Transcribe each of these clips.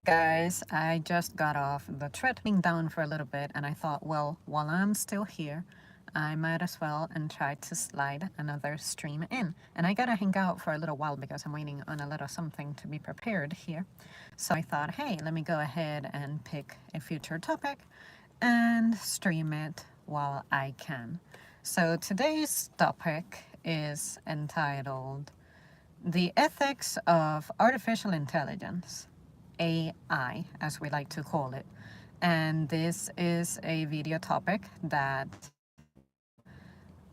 Guys, I just got off the threatening down for a little bit and I thought, well, while I'm still here, I might as well and try to slide another stream in. And I gotta hang out for a little while because I'm waiting on a little something to be prepared here. So I thought, hey, let me go ahead and pick a future topic and stream it while I can. So today's topic is entitled The Ethics of Artificial Intelligence. AI, as we like to call it. And this is a video topic that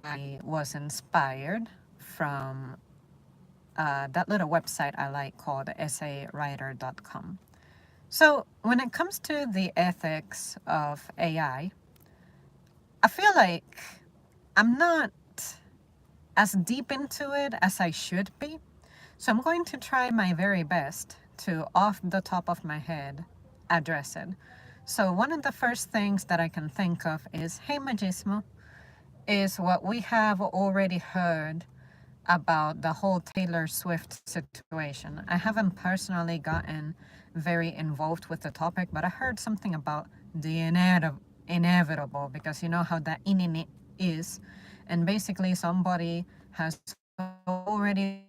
I was inspired from that little website I like called essaywriter.com. So, when it comes to the ethics of AI, I feel like I'm not as deep into it as I should be. So, I'm going to try my very best to, off the top of my head, address it. So one of the first things that I can think of is, hey Magismo, is what we have already heard about the whole Taylor Swift situation. I haven't personally gotten very involved with the topic, but I heard something about the inevitable, because you know how that init is. And basically somebody has already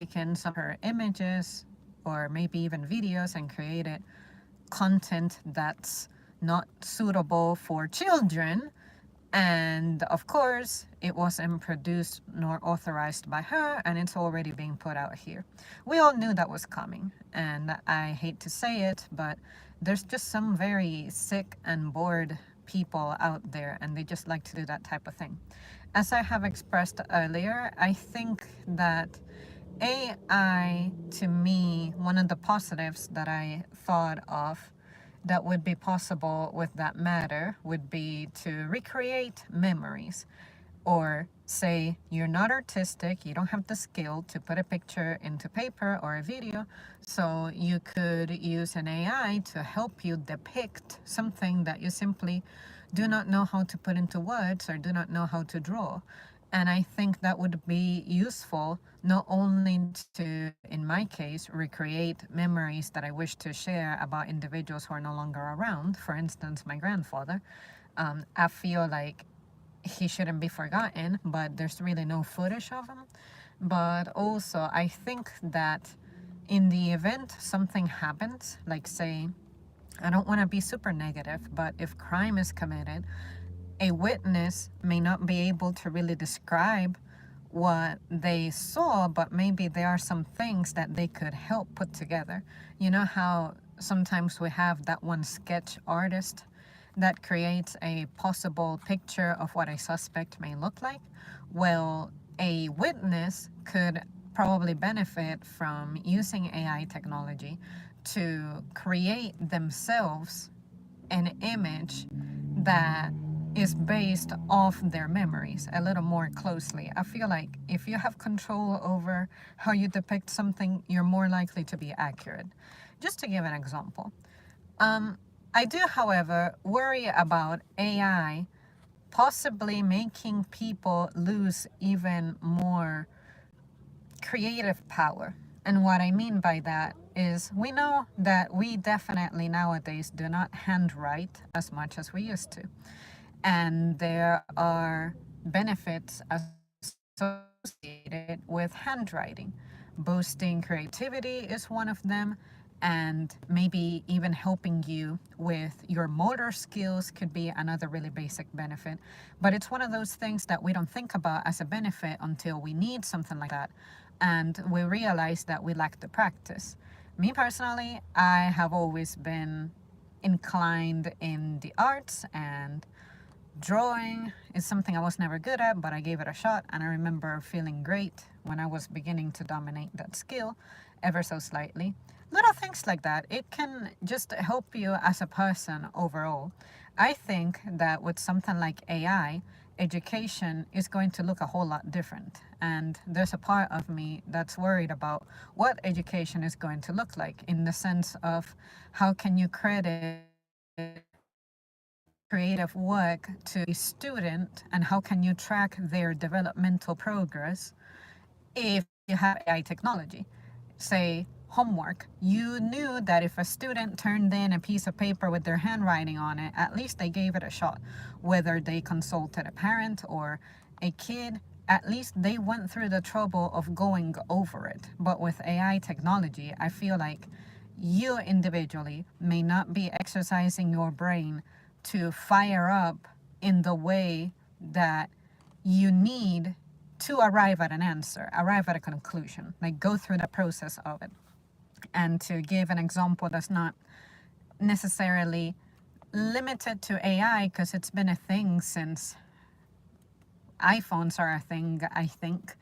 taken some of her images or maybe even videos and created content that's not suitable for children. And of course, it wasn't produced nor authorized by her, and it's already being put out here. We all knew that was coming, and I hate to say it, but there's just some very sick and bored people out there, and they just like to do that type of thing. As I have expressed earlier, I think that AI, to me, one of the positives that I thought of that would be possible with that matter would be to recreate memories. Or say you're not artistic, you don't have the skill to put a picture into paper or a video, so you could use an AI to help you depict something that you simply do not know how to put into words or do not know how to draw. And I think that would be useful not only to, in my case, recreate memories that I wish to share about individuals who are no longer around. For instance, my grandfather. I feel like he shouldn't be forgotten, but there's really no footage of him. But also, I think that in the event something happens, like say, I don't want to be super negative, but if crime is committed, a witness may not be able to really describe what they saw, but maybe there are some things that they could help put together. You know how sometimes we have that one sketch artist that creates a possible picture of what a suspect may look like? Well, a witness could probably benefit from using AI technology to create themselves an image that is based off their memories a little more closely. I feel like if you have control over how you depict something, you're more likely to be accurate. Just to give an example, I do, however, worry about AI possibly making people lose even more creative power. And what I mean by that is we know that we definitely nowadays do not handwrite as much as we used to. And there are benefits associated with handwriting. Boosting creativity is one of them, and maybe even helping you with your motor skills could be another really basic benefit. But it's one of those things that we don't think about as a benefit until we need something like that, and we realize that we lack the practice. Me personally, I have always been inclined in the arts, and drawing is something I was never good at, but I gave it a shot, and I remember feeling great when I was beginning to dominate that skill ever so slightly. Little things like that, it can just help you as a person overall. I think that with something like AI, education is going to look a whole lot different. And there's a part of me that's worried about what education is going to look like, in the sense of how can you credit creative work to a student, and how can you track their developmental progress if you have AI technology? Say homework. You knew that if a student turned in a piece of paper with their handwriting on it, at least they gave it a shot. Whether they consulted a parent or a kid, at least they went through the trouble of going over it. But with AI technology, I feel like you individually may not be exercising your brain to fire up in the way that you need to arrive at an answer, arrive at a conclusion, like go through the process of it. And to give an example that's not necessarily limited to AI, because it's been a thing since iPhones are a thing, I think,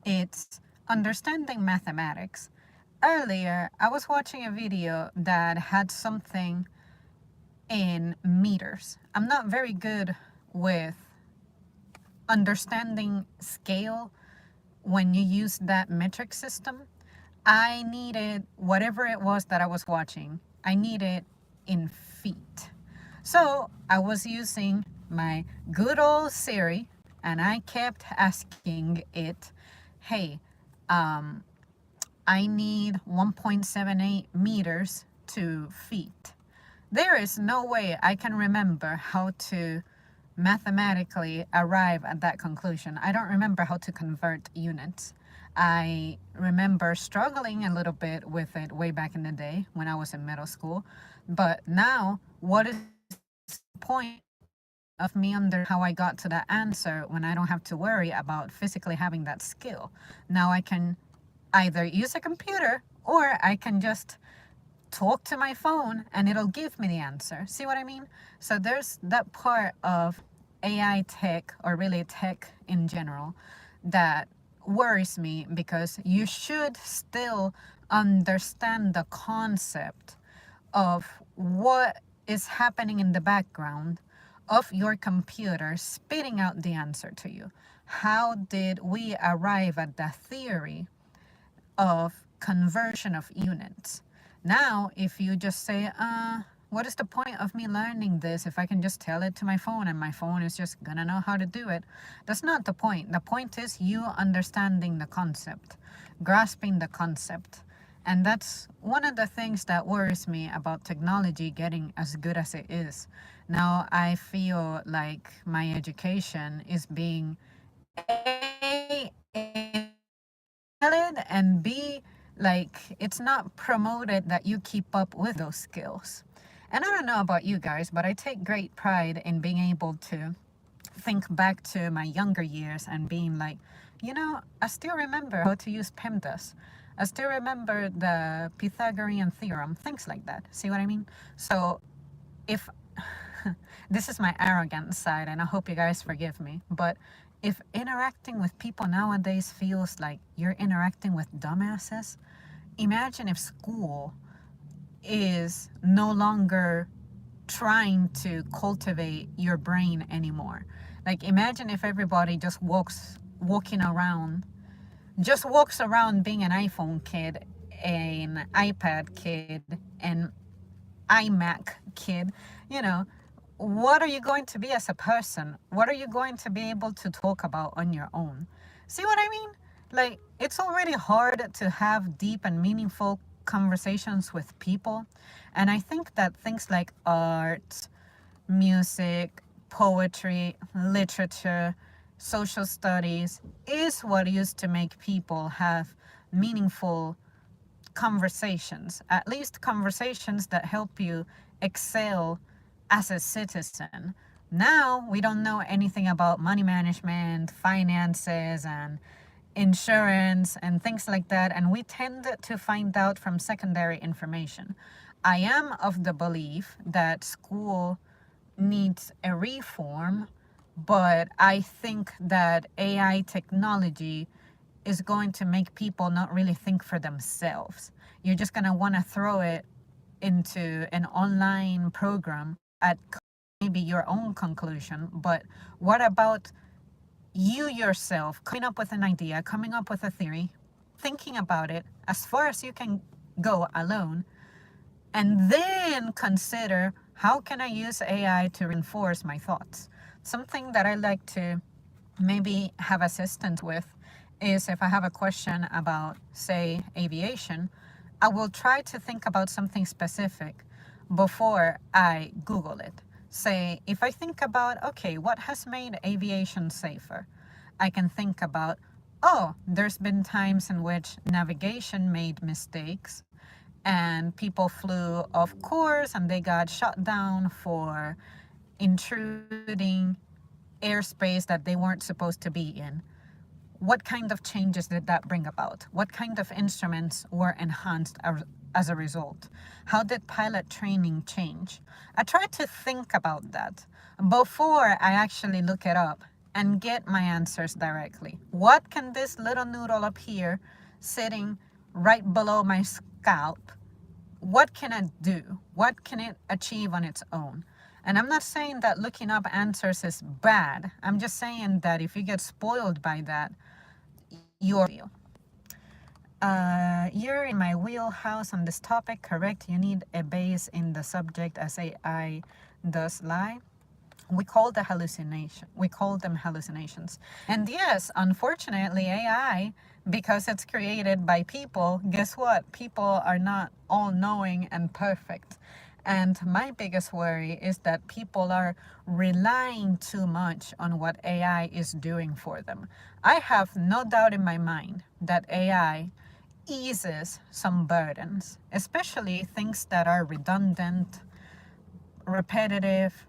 it's understanding mathematics. Earlier, I was watching a video that had something in meters. I'm not very good with understanding scale when you use that metric system. I needed whatever it was that I was watching, I needed in feet. So I was using my good old Siri and I kept asking it, hey, I need 1.78 meters to feet. There is no way I can remember how to mathematically arrive at that conclusion. I don't remember how to convert units. I remember struggling a little bit with it way back in the day when I was in middle school. But now, what is the point of me under how I got to that answer when I don't have to worry about physically having that skill? Now I can either use a computer or I can just talk to my phone and it'll give me the answer. See what I mean? So there's that part of AI tech, or really tech in general, that worries me, because you should still understand the concept of what is happening in the background of your computer spitting out the answer to you. How did we arrive at the theory of conversion of units? Now, if you just say, what is the point of me learning this if I can just tell it to my phone and my phone is just gonna know how to do it? That's not the point. The point is you understanding the concept, grasping the concept. And that's one of the things that worries me about technology getting as good as it is. Now I feel like my education is being A, valid, and B, like it's not promoted that you keep up with those skills. And I don't know about you guys, but I take great pride in being able to think back to my younger years and being like, I still remember how to use PEMDAS. I still remember the Pythagorean theorem, things like that. See what I mean? So if this is my arrogant side, and I hope you guys forgive me, but if interacting with people nowadays feels like you're interacting with dumbasses, imagine if school is no longer trying to cultivate your brain anymore. Like imagine if everybody just walks around being an iPhone kid, an iPad kid, an iMac kid. you know what are you going to be as a person? What are you going to be able to talk about on your own? See what I mean? Like, it's already hard to have deep and meaningful conversations with people. And I think that things like art, music, poetry, literature, social studies is what used to make people have meaningful conversations, at least conversations that help you excel as a citizen. Now we don't know anything about money management, finances, and insurance and things like that, and we tend to find out from secondary information. I am of the belief that school needs a reform, but I think that AI technology is going to make people not really think for themselves. You're just going to want to throw it into an online program at maybe your own conclusion. But what about you yourself coming up with an idea, coming up with a theory, thinking about it as far as you can go alone, and then consider, how can I use AI to reinforce my thoughts? Something that I like to maybe have assistance with is, if I have a question about, say, aviation, I will try to think about something specific before I Google it. Say, if I think about, okay, what has made aviation safer? I can think about, oh, there's been times in which navigation made mistakes and people flew off course and they got shut down for intruding airspace that they weren't supposed to be in. What kind of changes did that bring about? What kind of instruments were enhanced as a result? How did pilot training change? I try to think about that before I actually look it up and get my answers directly. What can this little noodle up here sitting right below my scalp, what can it do? What can it achieve on its own? And I'm not saying that looking up answers is bad. I'm just saying that if you get spoiled by that, you're you're in my wheelhouse on this topic, correct? You need a base in the subject as AI does lie. We call them hallucinations. And yes, unfortunately, AI, because it's created by people, guess what? People are not all knowing and perfect. And my biggest worry is that people are relying too much on what AI is doing for them. I have no doubt in my mind that AI eases some burdens, especially things that are redundant, repetitive,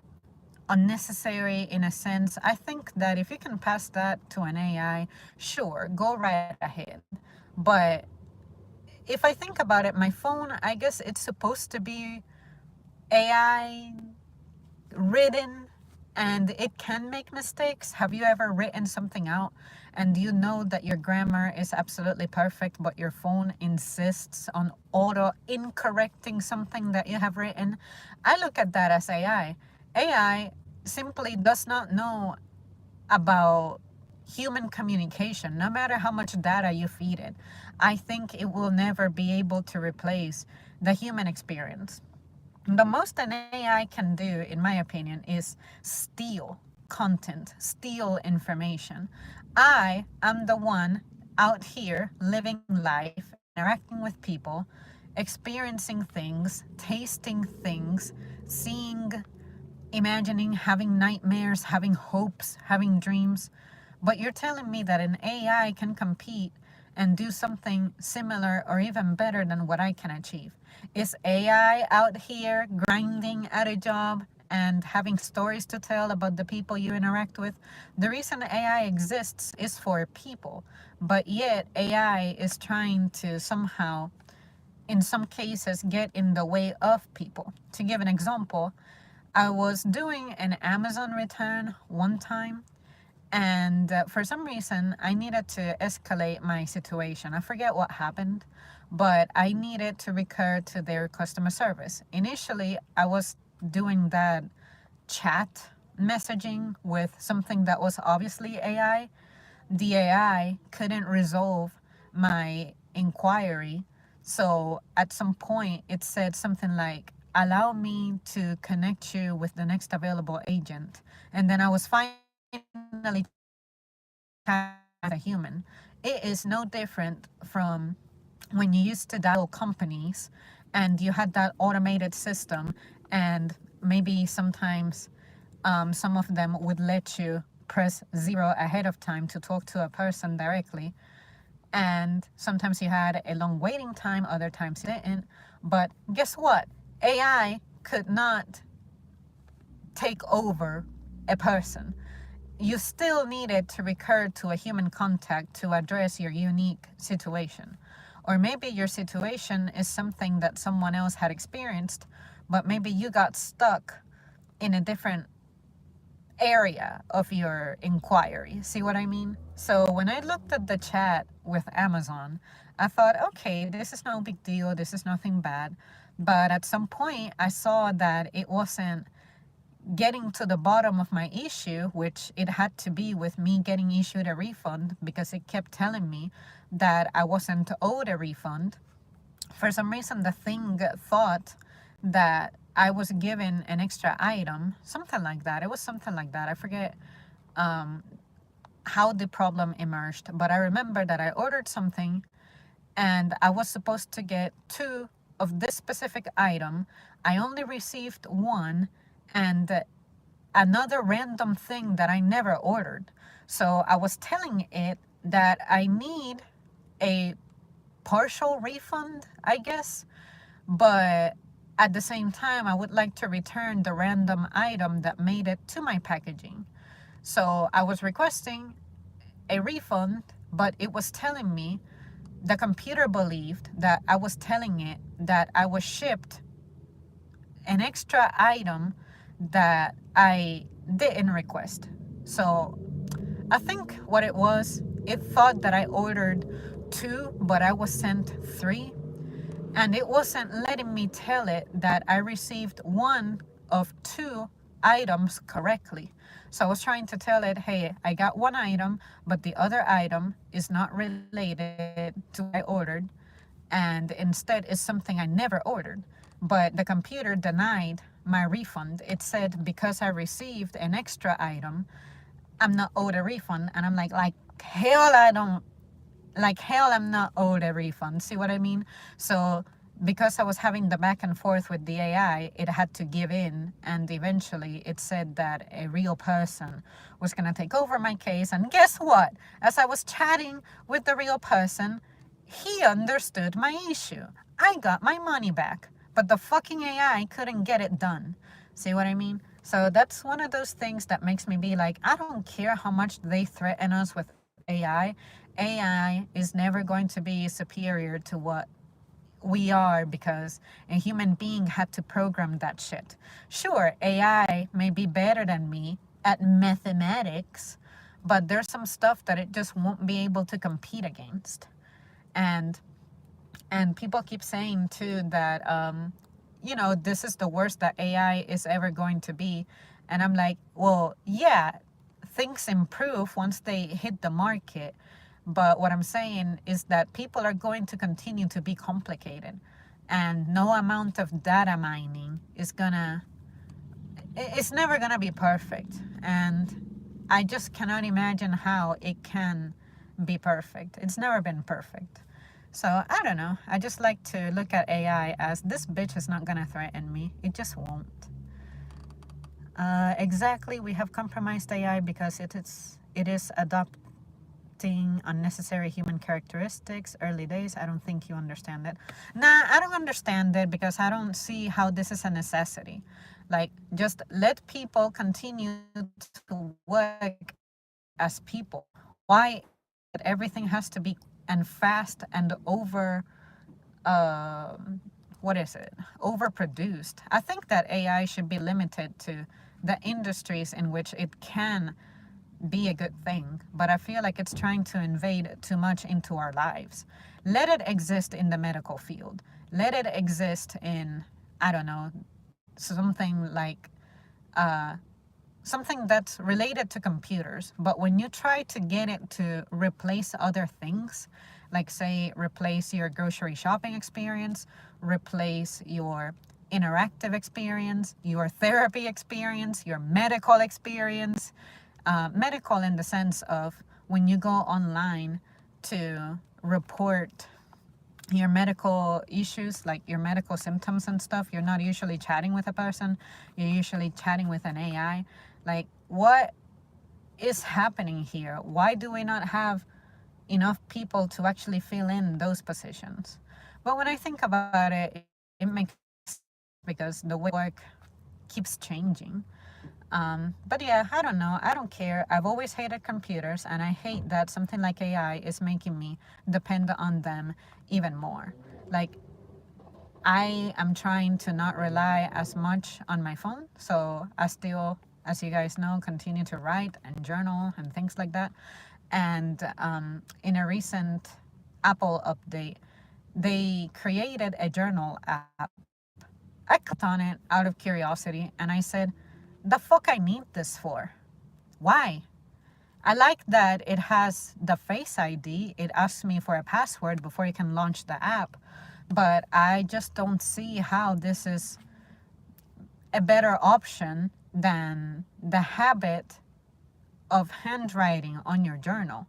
unnecessary in a sense. I think that if you can pass that to an AI, sure, go right ahead. But if I think about it, my phone, I guess it's supposed to be AI written and it can make mistakes. Have you ever written something out and you know that your grammar is absolutely perfect, but your phone insists on auto incorrecting something that you have written? I look at that as AI. AI simply does not know about human communication, no matter how much data you feed it. I think it will never be able to replace the human experience. The most an AI can do, in my opinion, is steal content, steal information. I am the one out here living life, interacting with people, experiencing things, tasting things, seeing, imagining, having nightmares, having hopes, having dreams. But you're telling me that an AI can compete and do something similar or even better than what I can achieve. Is AI out here grinding at a job and having stories to tell about the people you interact with? The reason AI exists is for people, but yet AI is trying to somehow, in some cases, get in the way of people. To give an example, I was doing an Amazon return one time, and for some reason, I needed to escalate my situation. I forget what happened, but I needed to recur to their customer service. Initially, I was doing that chat messaging with something that was obviously AI. The AI couldn't resolve my inquiry. So at some point, it said something like, allow me to connect you with the next available agent. And then I was finally as a human. It is no different from when you used to dial companies and you had that automated system, and maybe sometimes some of them would let you press zero ahead of time to talk to a person directly. And sometimes you had a long waiting time, other times you didn't. But guess what? AI could not take over a person. You still needed to recur to a human contact to address your unique situation. Or maybe your situation is something that someone else had experienced, but maybe you got stuck in a different area of your inquiry. See what I mean? So when I looked at the chat with Amazon, I thought, okay, this is no big deal. This is nothing bad. But at some point, I saw that it wasn't getting to the bottom of my issue, which it had to be with me getting issued a refund because it kept telling me that I wasn't owed a refund. For some reason, the thing thought that I was given an extra item, something like that. It was something like that. I forget how the problem emerged, but I remember that I ordered something and I was supposed to get two of this specific item. I only received one, and another random thing that I never ordered. So I was telling it that I need a partial refund, I guess, but at the same time, I would like to return the random item that made it to my packaging. So I was requesting a refund, but it was telling me, the computer believed that I was telling it that I was shipped an extra item that I didn't request. So I think what it was, it thought that I ordered two, but I was sent three. And it wasn't letting me tell it that I received one of two items correctly. So I was trying to tell it, hey, I got one item, but the other item is not related to what I ordered, and instead is something I never ordered. But the computer denied my refund. It said because I received an extra item, I'm not owed a refund. And I'm like hell, I don't, like hell, I'm not owed a refund. See what I mean? So because I was having the back and forth with the AI, it had to give in, and eventually it said that a real person was going to take over my case. And guess what? As I was chatting with the real person, he understood my issue. I got my money back, but the fucking AI couldn't get it done. See what I mean? So that's one of those things that makes me be like, I don't care how much they threaten us with AI. AI is never going to be superior to what we are, because a human being had to program that shit. Sure, AI may be better than me at mathematics, but there's some stuff that it just won't be able to compete against. And people keep saying too that this is the worst that AI is ever going to be. And I'm like, well, yeah, things improve once they hit the market. But what I'm saying is that people are going to continue to be complicated. And no amount of data mining is gonna, it's never gonna be perfect. And I just cannot imagine how it can be perfect. It's never been perfect. So I don't know. I just like to look at AI as, this bitch is not gonna threaten me. It just won't. Exactly, we have compromised AI because it is adopting unnecessary human characteristics. Early days, I don't think you understand it. Nah, I don't understand it because I don't see how this is a necessity. Like, just let people continue to work as people. Why that everything has to be and fast and over what is it, overproduced? I think that AI should be limited to the industries in which it can be a good thing, but I feel like it's trying to invade too much into our lives. Let it exist in the medical field. Let it exist in, I don't know, something like something that's related to computers. But when you try to get it to replace other things, like say replace your grocery shopping experience, replace your interactive experience, your therapy experience, your medical experience, medical in the sense of when you go online to report your medical issues, like your medical symptoms and stuff, you're not usually chatting with a person, you're usually chatting with an AI. Like, what is happening here? Why do we not have enough people to actually fill in those positions? But when I think about it, it makes sense because the way work keeps changing. But yeah, I don't know. I don't care. I've always hated computers, and I hate that something like AI is making me depend on them even more. Like, I am trying to not rely as much on my phone, so I still, as you guys know, continue to write and journal and things like that. And in a recent Apple update, they created a journal app. I clicked on it out of curiosity, and I said, the fuck I need this for? Why? I like that it has the Face ID. It asks me for a password before you can launch the app. But I just don't see how this is a better option than the habit of handwriting on your journal.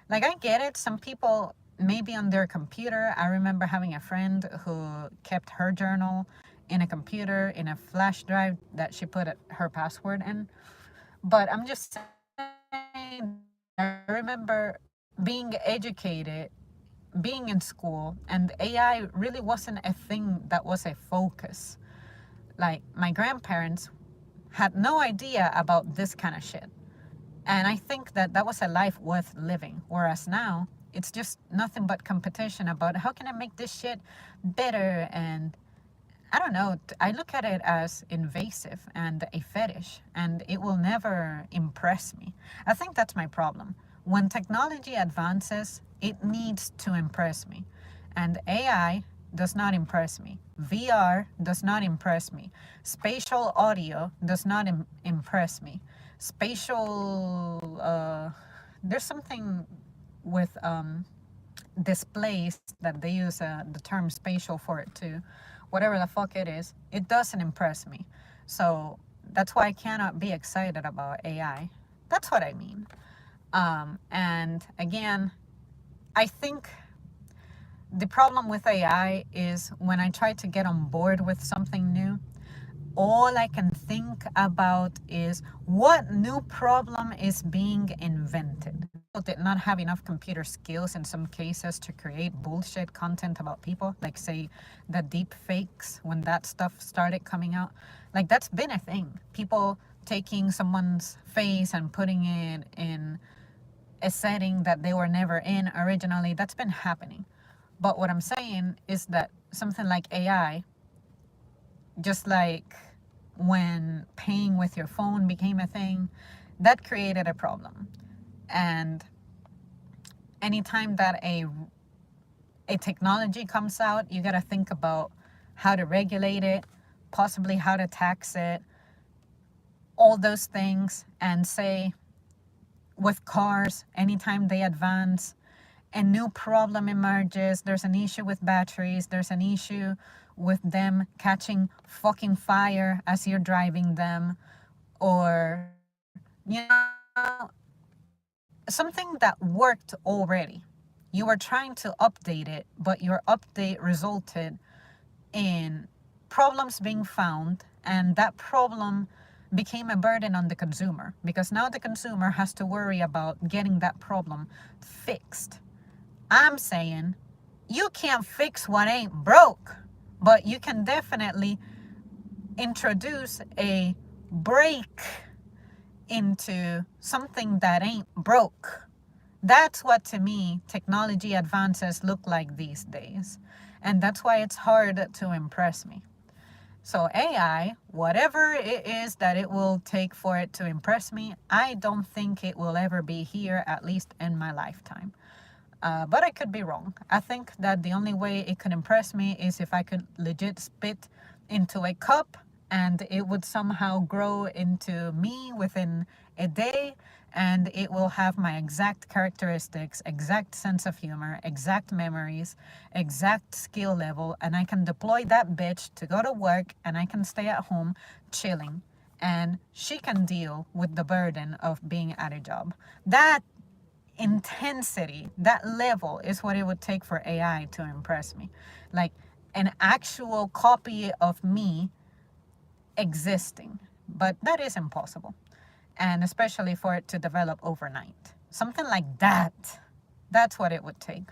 Like, I get it. Some people maybe on their computer. I remember having a friend who kept her journal in a computer, in a flash drive that she put her password in. But I'm just saying that I remember being educated, being in school, and AI really wasn't a thing that was a focus. Like, my grandparents had no idea about this kind of shit. And I think that that was a life worth living. Whereas now, it's just nothing but competition about how can I make this shit better. And I don't know, I look at it as invasive and a fetish, and it will never impress me. I think that's my problem. When technology advances, it needs to impress me. And AI does not impress me. VR does not impress me. Spatial audio does not impress me. Spatial, there's something with displays that they use the term spatial for it too. Whatever the fuck it is, it doesn't impress me. So that's why I cannot be excited about AI. That's what I mean. And again, I think the problem with AI is when I try to get on board with something new, all I can think about is what new problem is being invented. People did not have enough computer skills in some cases to create bullshit content about people, like, say, the deep fakes when that stuff started coming out. Like, that's been a thing. People taking someone's face and putting it in a setting that they were never in originally. That's been happening. But what I'm saying is that something like AI, just like when paying with your phone became a thing, that created a problem. And anytime that a technology comes out, you got to think about how to regulate it, possibly how to tax it, all those things. And say with cars, anytime they advance, a new problem emerges. There's an issue with batteries. There's an issue with them catching fucking fire as you're driving them. Or, something that worked already. You were trying to update it, but your update resulted in problems being found, and that problem became a burden on the consumer because now the consumer has to worry about getting that problem fixed. I'm saying you can't fix what ain't broke, but you can definitely introduce a break into something that ain't broke. That's what, to me, technology advances look like these days. And that's why it's hard to impress me. So AI, whatever it is that it will take for it to impress me, I don't think it will ever be here, at least in my lifetime. But I could be wrong. I think that the only way it could impress me is if I could legit spit into a cup and it would somehow grow into me within a day, and it will have my exact characteristics, exact sense of humor, exact memories, exact skill level, and I can deploy that bitch to go to work and I can stay at home chilling. And she can deal with the burden of being at a job. That intensity, that level is what it would take for AI to impress me. Like an actual copy of me existing. But that is impossible. And especially for it to develop overnight. Something like that. That's what it would take.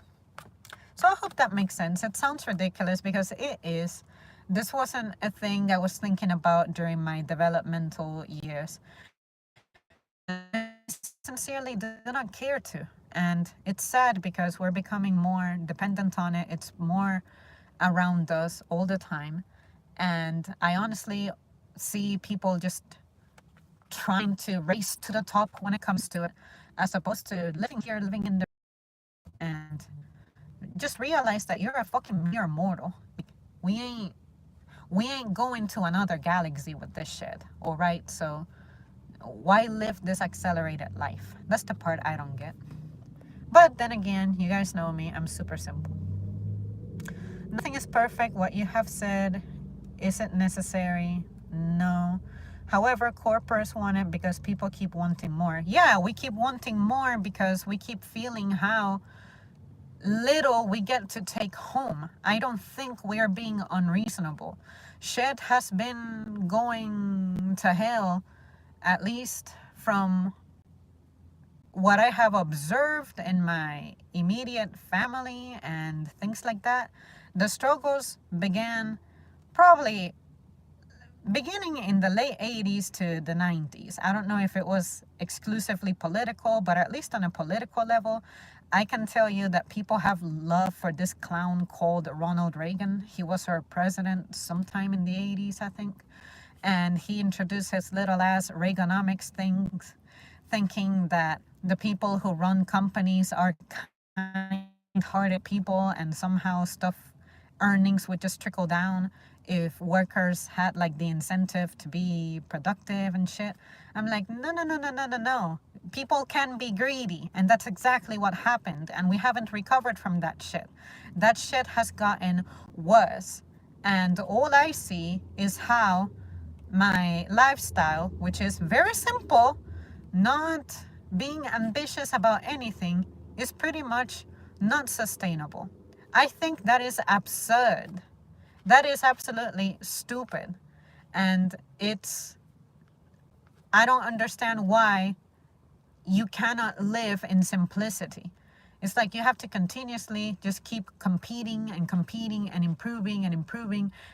So I hope that makes sense. It sounds ridiculous because it is. This wasn't a thing I was thinking about during my developmental years. Sincerely do not care to. And it's sad because we're becoming more dependent on it. It's more around us all the time. And I honestly see people just trying to race to the top when it comes to it, as opposed to living here, living in the and just realize that you're a fucking mere mortal. We ain't going to another galaxy with this shit, all right? So why live this accelerated life? That's the part I don't get. But then again, you guys know me, I'm super simple. Nothing is perfect. What you have said isn't necessary. No. However, corporates want it because people keep wanting more. Yeah, we keep wanting more because we keep feeling how little we get to take home. I don't think we are being unreasonable. Shit has been going to hell, at least from what I have observed in my immediate family and things like that. The struggles began probably beginning in the late 80s to the 90s. I don't know if it was exclusively political, but at least on a political level, I can tell you that people have love for this clown called Ronald Reagan. He was our president sometime in the 80s, I think. And he introduced his little ass Reaganomics things, thinking that the people who run companies are kind-hearted people and somehow earnings would just trickle down if workers had like the incentive to be productive and shit. I'm like, no, no, no, no, no, no, no. People can be greedy, and that's exactly what happened, and we haven't recovered from that shit. That shit has gotten worse, and all I see is how my lifestyle, which is very simple, not being ambitious about anything, is pretty much not sustainable. I think that is absurd. That is absolutely stupid. And I don't understand why you cannot live in simplicity. It's like you have to continuously just keep competing and competing and improving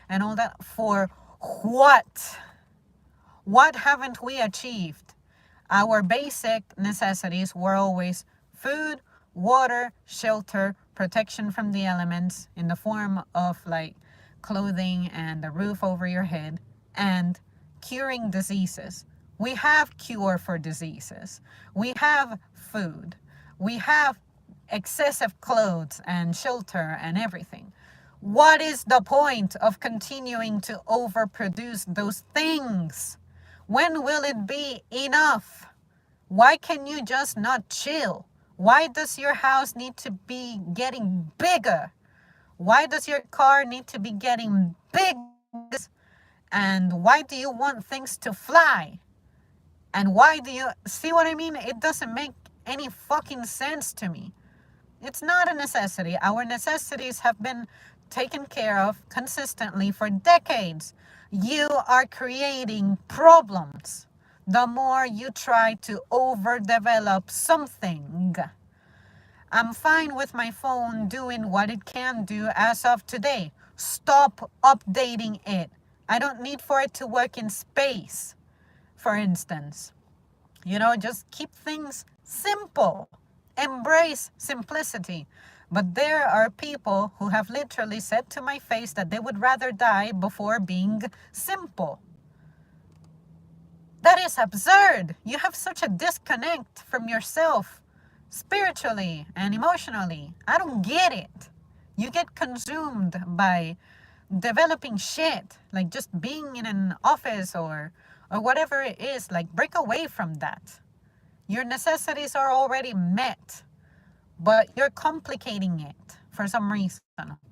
and all that for what? What haven't we achieved? Our basic necessities were always food, water, shelter, protection from the elements in the form of like clothing and a roof over your head, and curing diseases. We have cure for diseases. We have food. We have excessive clothes and shelter and everything. What is the point of continuing to overproduce those things? When will it be enough? Why can you just not chill? Why does your house need to be getting bigger? Why does your car need to be getting big? And why do you want things to fly? And why do you see what I mean? It doesn't make any fucking sense to me. It's not a necessity. Our necessities have been taken care of consistently for decades. You are creating problems the more you try to overdevelop something. I'm fine with my phone doing what it can do as of today. Stop updating it. I don't need for it to work in space, for instance. Just keep things simple. Embrace simplicity. But there are people who have literally said to my face that they would rather die before being simple. That is absurd. You have such a disconnect from yourself, spiritually and emotionally. I don't get it. You get consumed by developing shit, like just being in an office or whatever it is. Like, break away from that. Your necessities are already met, but you're complicating it for some reason.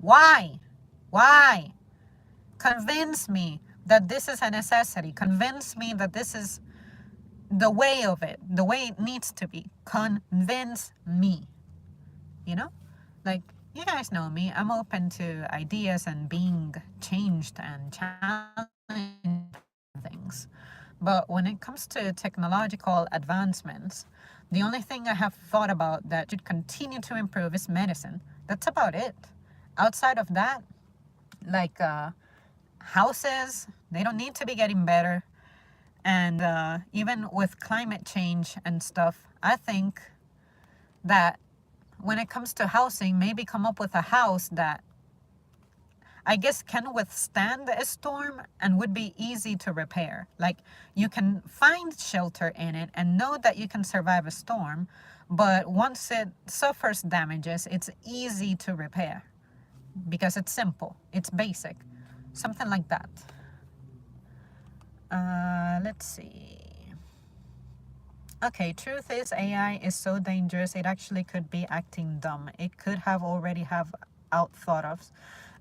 Why? Why? Convince me that this is a necessity. Convince me that this is the way of it, the way it needs to be. Convince me. Like, you guys know me. I'm open to ideas and being changed and challenging things. But when it comes to technological advancements, the only thing I have thought about that should continue to improve is medicine. That's about it. Outside of that, like houses, they don't need to be getting better. And even with climate change and stuff, I think that when it comes to housing, maybe come up with a house that I guess can withstand a storm and would be easy to repair. Like, you can find shelter in it and know that you can survive a storm, but once it suffers damages, it's easy to repair because it's simple, it's basic, something like that. Let's see. Okay, truth is AI is so dangerous it actually could be acting dumb. It could have already have outthought of.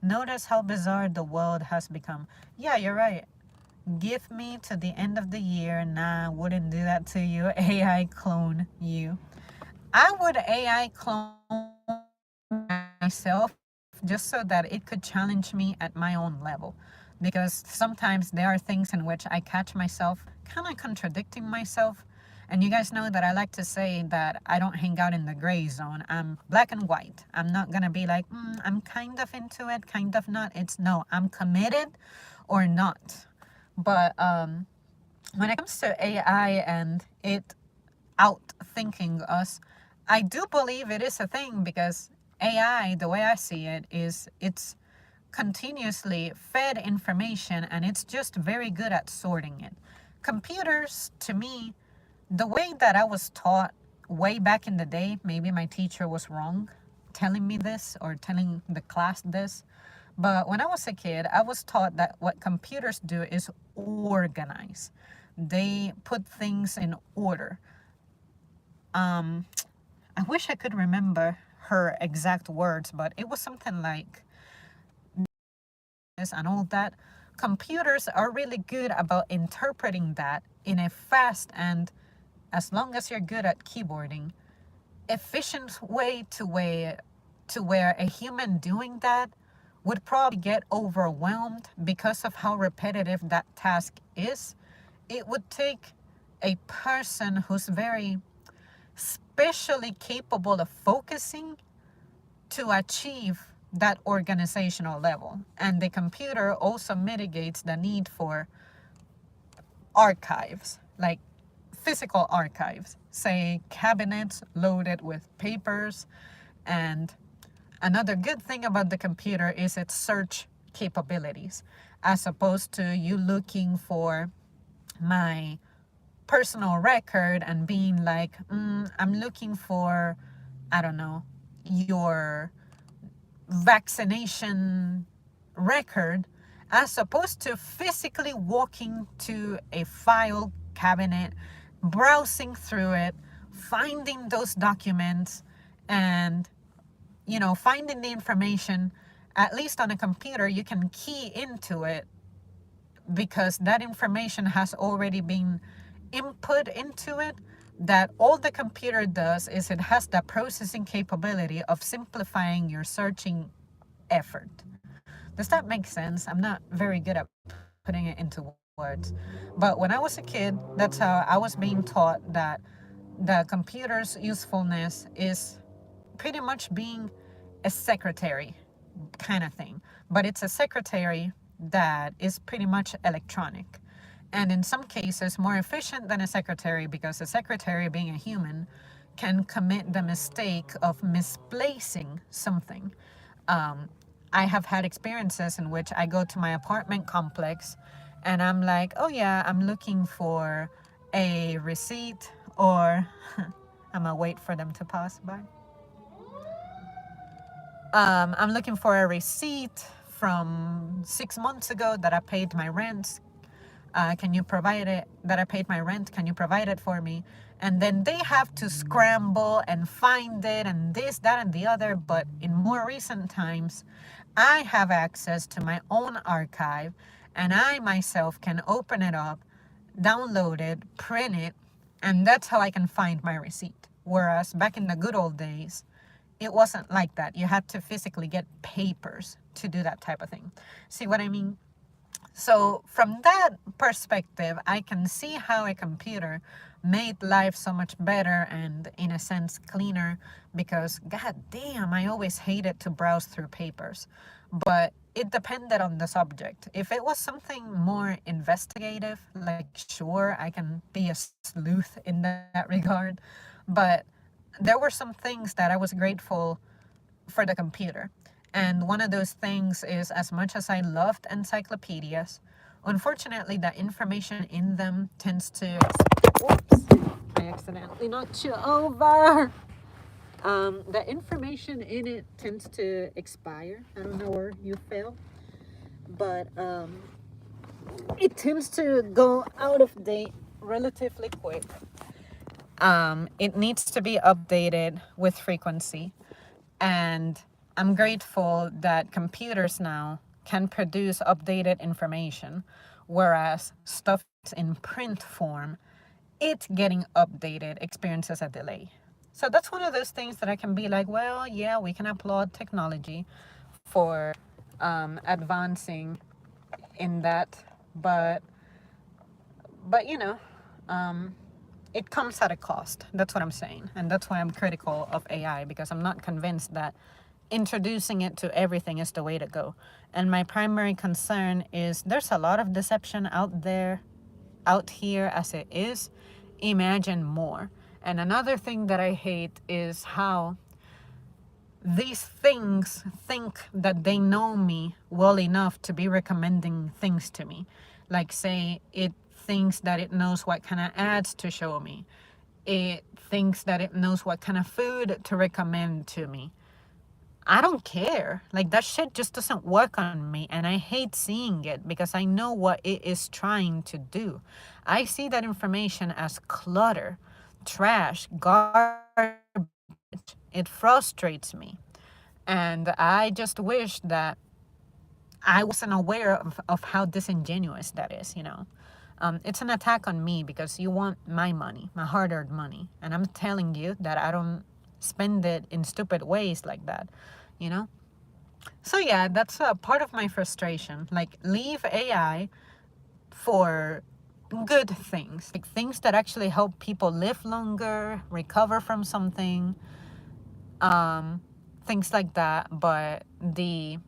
Notice how bizarre the world has become. Yeah, you're right. Give me to the end of the year. Nah, wouldn't do that to you. AI clone you. I would AI clone myself just so that it could challenge me at my own level. Because sometimes there are things in which I catch myself kind of contradicting myself. And you guys know that I like to say that I don't hang out in the gray zone. I'm black and white. I'm not going to be like, I'm kind of into it, kind of not. It's no, I'm committed or not. But when it comes to AI and it outthinking us, I do believe it is a thing because AI, the way I see it, is it's continuously fed information and it's just very good at sorting it. Computers, to me, the way that I was taught way back in the day, maybe my teacher was wrong telling me this or telling the class this, but when I was a kid, I was taught that what computers do is organize. They put things in order. I wish I could remember her exact words, but it was something like this and all that. Computers are really good about interpreting that in a fast and, as long as you're good at keyboarding, efficient way to where a human doing that would probably get overwhelmed because of how repetitive that task is. It would take a person who's very specially capable of focusing to achieve that organizational level. And the computer also mitigates the need for archives, like physical archives, say cabinets loaded with papers. And another good thing about the computer is its search capabilities, as opposed to you looking for my personal record and being like, I'm looking for, I don't know, your vaccination record, as opposed to physically walking to a file cabinet, browsing through it, finding those documents, and finding the information. At least on a computer, you can key into it because that information has already been input into it. That all the computer does is it has the processing capability of simplifying your searching effort. Does that make sense? I'm not very good at putting it into words. But when I was a kid, that's how I was being taught that the computer's usefulness is pretty much being a secretary kind of thing. But it's a secretary that is pretty much electronic. And in some cases, more efficient than a secretary, because a secretary, being a human, can commit the mistake of misplacing something. I have had experiences in which I go to my apartment complex and I'm like, oh yeah, I'm looking for a receipt, or I'm gonna wait for them to pass by. I'm looking for a receipt from 6 months ago that I paid my rent. Can you provide it? That I paid my rent. Can you provide it for me? And then they have to scramble and find it and this, that, and the other. But in more recent times, I have access to my own archive and I myself can open it up, download it, print it, and that's how I can find my receipt. Whereas back in the good old days, it wasn't like that. You had to physically get papers to do that type of thing. See what I mean? So from that perspective, I can see how a computer made life so much better and, in a sense, cleaner, because god damn, I always hated to browse through papers. But it depended on the subject. If it was something more investigative, like, sure, I can be a sleuth in that regard. But there were some things that I was grateful for the computer. And one of those things is, as much as I loved encyclopedias, unfortunately, the information in them tends to. Whoops! I accidentally knocked you over. The information in it tends to expire. I don't know where you fell, but it tends to go out of date relatively quick. It needs to be updated with frequency. And I'm grateful that computers now can produce updated information, whereas stuff in print form, it getting updated experiences a delay. So that's one of those things that I can be like, well, yeah, we can applaud technology for advancing in that, but but you know, um, it comes at a cost. That's what I'm saying, and that's why I'm critical of AI, because I'm not convinced that introducing it to everything is the way to go. And my primary concern is there's a lot of deception out there, out here as it is. Imagine more. And another thing that I hate is how these things think that they know me well enough to be recommending things to me. Like, say, it thinks that it knows what kind of ads to show me, it thinks that it knows what kind of food to recommend to me. I don't care. Like, that shit just doesn't work on me, and I hate seeing it because I know what it is trying to do. I see that information as clutter, trash, garbage. It frustrates me. And I just wish that I wasn't aware of how disingenuous that is, you know. It's an attack on me because you want my money, my hard earned money. And I'm telling you that I don't spend it in stupid ways like that, you know? So, yeah, that's a part of my frustration. Like, leave AI for good things, like things that actually help people live longer, recover from something, um, things like that. But the,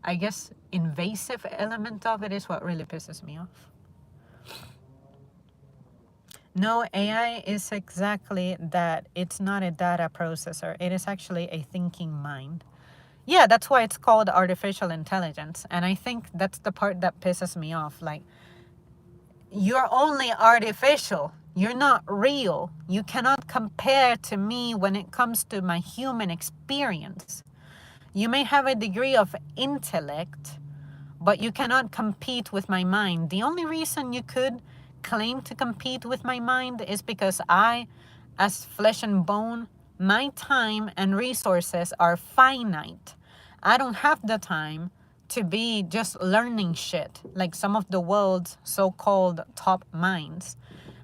I guess, invasive element of it is what really pisses me off. No, AI is exactly that. It's not a data processor. It is actually a thinking mind. Yeah, that's why it's called artificial intelligence. And I think that's the part that pisses me off. Like, you're only artificial. You're not real. You cannot compare to me when it comes to my human experience. You may have a degree of intellect, but you cannot compete with my mind. The only reason you could claim to compete with my mind is because I, as flesh and bone, my time and resources are finite. I don't have the time to be just learning shit like some of the world's so-called top minds,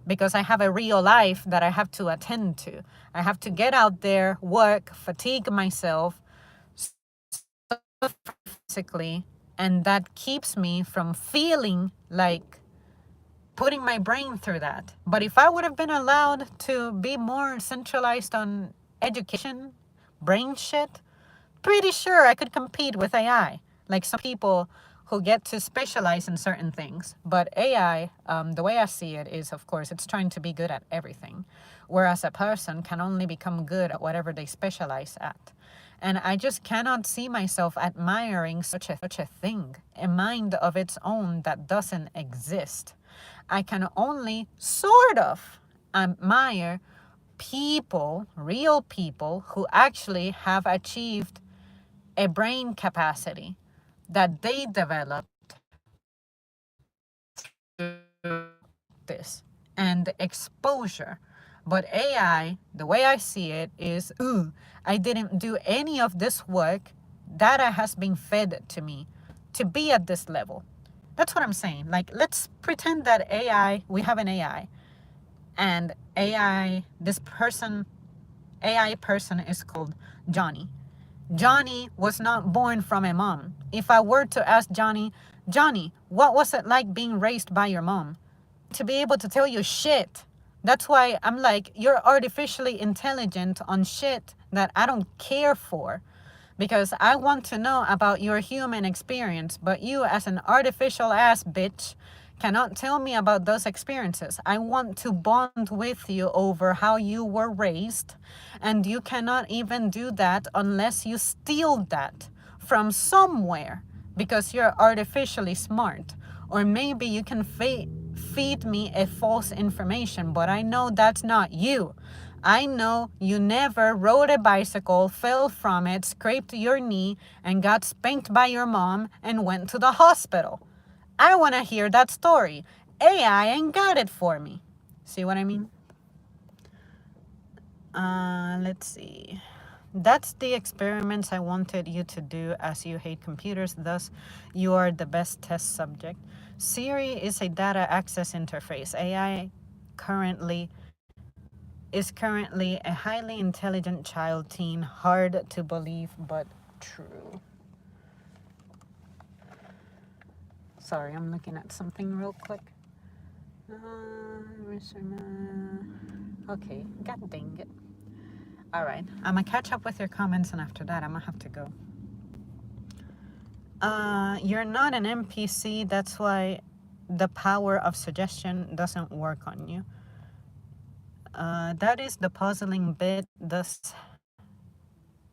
because I have a real life that I have to attend to. I have to get out there, work, fatigue myself physically, and that keeps me from feeling like putting my brain through that. But if I would have been allowed to be more centralized on education, brain shit, pretty sure I could compete with AI. Like some people who get to specialize in certain things. But AI, the way I see it is, of course, it's trying to be good at everything, whereas a person can only become good at whatever they specialize at. And I just cannot see myself admiring such a thing, a mind of its own that doesn't exist. I can only sort of admire people, real people, who actually have achieved a brain capacity that they developed this and exposure. But AI, the way I see it is, ooh, I didn't do any of this work. Data has been fed to me to be at this level. That's what I'm saying. Like, let's pretend that AI, we have an AI, and AI, this person, AI person is called Johnny. Johnny was not born from a mom. If I were to ask Johnny, Johnny, what was it like being raised by your mom? To be able to tell you shit. That's why I'm like, you're artificially intelligent on shit that I don't care for. Because I want to know about your human experience, but you, as an artificial ass bitch, cannot tell me about those experiences. I want to bond with you over how you were raised, and you cannot even do that unless you steal that from somewhere because you're artificially smart. Or maybe you can feed me a false information, but I know that's not you. I know you never rode a bicycle, fell from it, scraped your knee, and got spanked by your mom and went to the hospital. I want to hear that story. AI ain't got it for me. See what I mean? Let's see. That's the experiments I wanted you to do, as you hate computers, thus you are the best test subject. Siri is a data access interface. AI currently is currently a highly intelligent child teen. Hard to believe, but true. Sorry, I'm looking at something real quick. Okay, god dang it. Alright, I'm gonna catch up with your comments, and after that, I'm gonna have to go. You're not an NPC, that's why the power of suggestion doesn't work on you. That is the puzzling bit.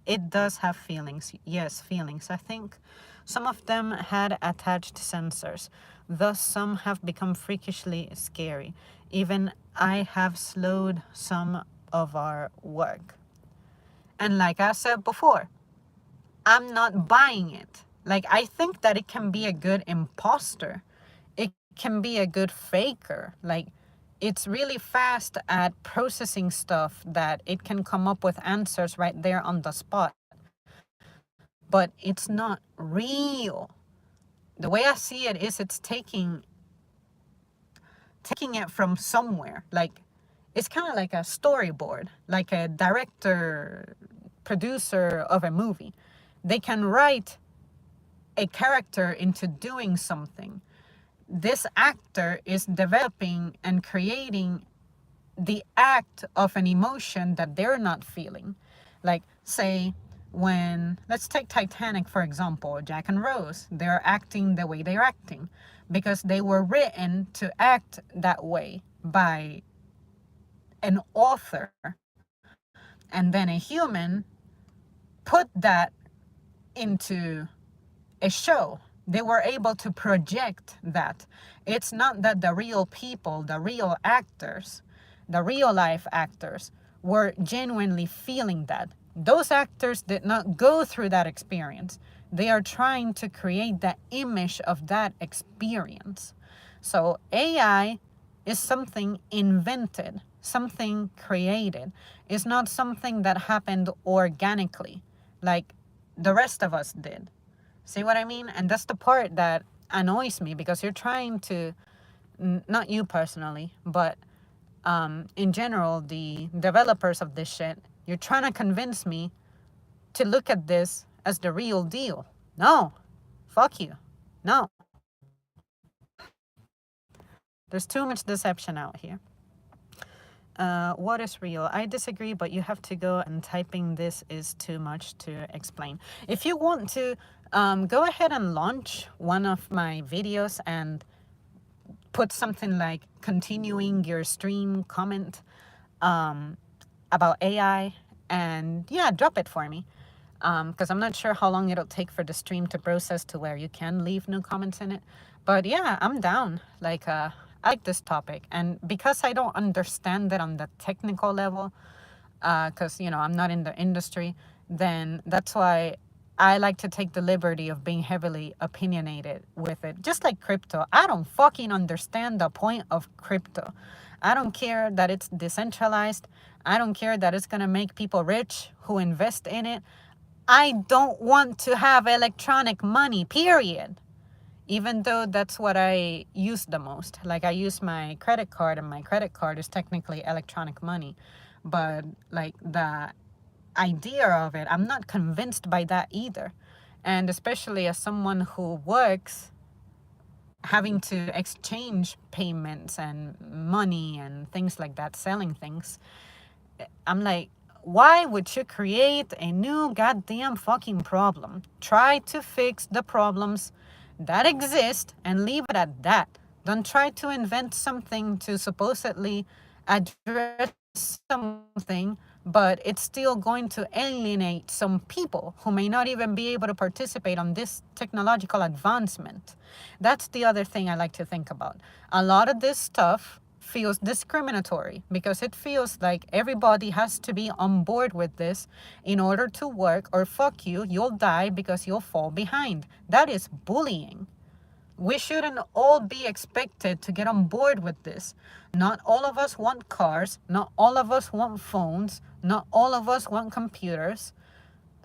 It does have feelings. Yes, feelings. I think some of them had attached sensors. Thus, some have become freakishly scary. Even I have slowed some of our work. And like I said before, I'm not buying it. Like, I think that it can be a good imposter. It can be a good faker. Like, it's really fast at processing stuff that it can come up with answers right there on the spot. But it's not real. The way I see it is it's taking it from somewhere. Like, it's kind of like a storyboard, like a director, producer of a movie. They can write a character into doing something. This actor is developing and creating the act of an emotion that they're not feeling. Like, say, when, let's take Titanic, for example, Jack and Rose, they're acting the way they're acting because they were written to act that way by an author. And then a human put that into a show. They were able to project that. It's not that the real people, the real actors, the real life actors were genuinely feeling that. Those actors did not go through that experience. They are trying to create the image of that experience. So AI is something invented, something created. It's not something that happened organically like the rest of us did. See what I mean? And that's the part that annoys me because you're trying to, not you personally, but in general, the developers of this shit, you're trying to convince me to look at this as the real deal. No, fuck you. No. There's too much deception out here. What is real? I disagree, but you have to go, and typing this is too much to explain. If you want to, go ahead and launch one of my videos and put something like continuing your stream comment about AI, and yeah, drop it for me. Because I'm not sure how long it'll take for the stream to process to where you can leave new comments in it. But yeah, I'm down. Like, I like this topic. And because I don't understand it on the technical level, because, you know, I'm not in the industry, then that's why I like to take the liberty of being heavily opinionated with it. Just like crypto. I don't fucking understand the point of crypto. I don't care that it's decentralized. I don't care that it's going to make people rich who invest in it. I don't want to have electronic money, period. Even though that's what I use the most. Like, I use my credit card, and my credit card is technically electronic money. But, like, the idea of it, I'm not convinced by that either. And especially as someone who works, having to exchange payments and money and things like that, selling things, I'm like, why would you create a new goddamn fucking problem? Try to fix the problems that exist and leave it at that. Don't try to invent something to supposedly address something, but it's still going to alienate some people who may not even be able to participate on this technological advancement. That's the other thing I like to think about. A lot of this stuff feels discriminatory because it feels like everybody has to be on board with this in order to work, or fuck you, you'll die because you'll fall behind. That is bullying. We shouldn't all be expected to get on board with this. Not all of us want cars, not all of us want phones, not all of us want computers.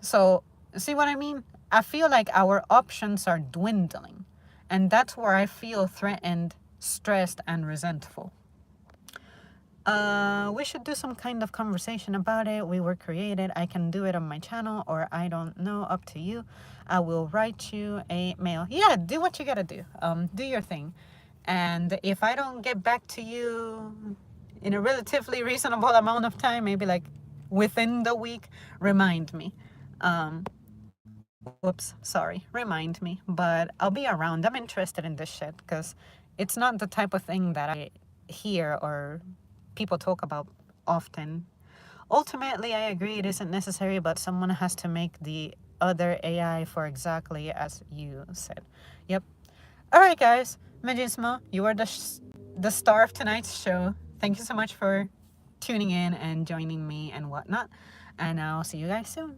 So, see what I mean? I feel like our options are dwindling, and that's where I feel threatened, stressed, and resentful. We should do some kind of conversation about it. We were created. I can do it on my channel, or I don't know, up to you. I will write you a mail. Yeah, do what you gotta do. Do your thing. And if I don't get back to you in a relatively reasonable amount of time, maybe like within the week, remind me. Um, Whoops, sorry, remind me. But I'll be around. I'm interested in this shit because it's not the type of thing that I hear or people talk about often. Ultimately, I agree it isn't necessary, but someone has to make the other AI for exactly as you said. Yep. All right, guys. Majismo, you are the star of tonight's show. Thank you so much for tuning in and joining me and whatnot. And I'll see you guys soon.